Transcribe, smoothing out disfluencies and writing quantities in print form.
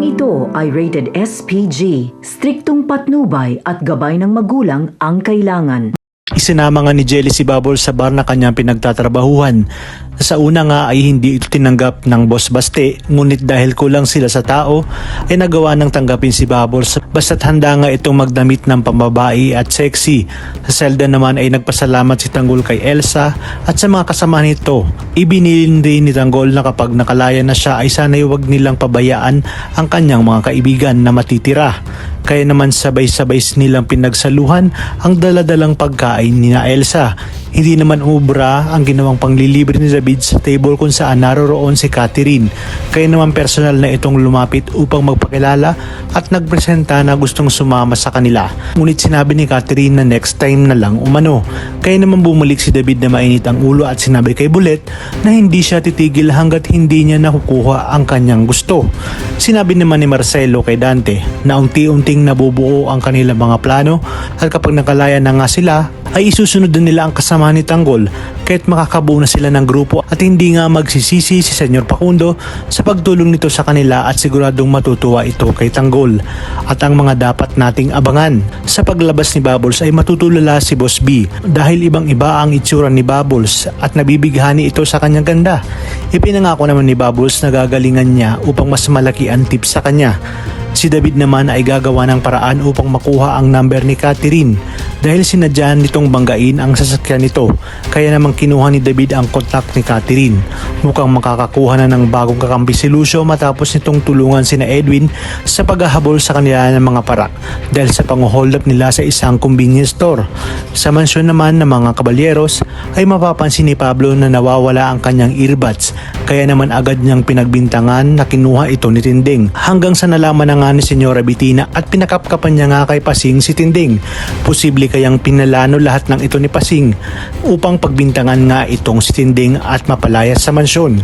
Programang ito ay rated SPG, striktong patnubay at gabay ng magulang ang kailangan. Isinama nga ni Jelly si Bubbles sa bar na kanyang pinagtatrabahuhan. Sa una nga ay hindi ito tinanggap ng Boss Baste, ngunit dahil kulang sila sa tao ay nagawa ng tanggapin si Bubbles basta't handa nga itong magdamit ng pambabae at sexy. Sa selda naman ay nagpasalamat si Tanggol kay Elsa at sa mga kasama nito. Ibinilin din ni Tanggol na kapag nakalaya na siya ay sana'y huwag nilang pabayaan ang kanyang mga kaibigan na matitira. Kaya naman sabay-sabay nilang pinagsaluhan ang daladalang pagkain ni na Elsa. Hindi naman ubra ang ginawang panglilibre ni David sa table kung saan naroroon si Catherine. Kaya naman personal na itong lumapit upang magpakilala at nagpresenta na gustong sumama sa kanila. Ngunit sinabi ni Catherine na next time na lang umano. Kaya naman bumalik si David na mainit ang ulo at sinabi kay Bullet na hindi siya titigil hanggat hindi niya nakukuha ang kanyang gusto. Sinabi naman ni Marcelo kay Dante na unti-unting nabubuo ang kanilang mga plano at kapag nakalaya na nga sila ay isusunod din nila ang kasama ni Tanggol kahit makakabuo na sila ng grupo at hindi nga magsisisi si Senyor Facundo sa pagtulong nito sa kanila at siguradong matutuwa ito kay Tanggol. At ang mga dapat nating abangan sa paglabas ni Bubbles ay matutulala si Boss B dahil ibang iba ang itsura ni Bubbles at nabibighani ito sa kanyang ganda. Ipinangako naman ni Bubbles na gagalingan niya upang mas malaki ang tips sa kanya. Si David naman ay gagawa ng paraan upang makuha ang number ni Catherine dahil sinadyahan nitong banggain ang sasakyan nito, kaya namang kinuha ni David ang kontak ni Catherine. Mukhang makakakuha na ng bagong kakampi si Lucio matapos nitong tulungan sina Edwin sa paghahabol sa kanila ng mga parak dahil sa pang-hold up nila sa isang convenience store. Sa mansyon naman ng mga kabalyeros ay mapapansin ni Pablo na nawawala ang kanyang earbuds, kaya naman agad niyang pinagbintangan na kinuha ito ni Tinding hanggang sa nalaman na nga ni Senyora Bettina at pinakapkapan niya nga kay Pasing si Tinding. Posible kayang pinalano lahat ng ito ni Pasing upang pagbintangan nga itong si Tinding at mapalayas sa mansyon.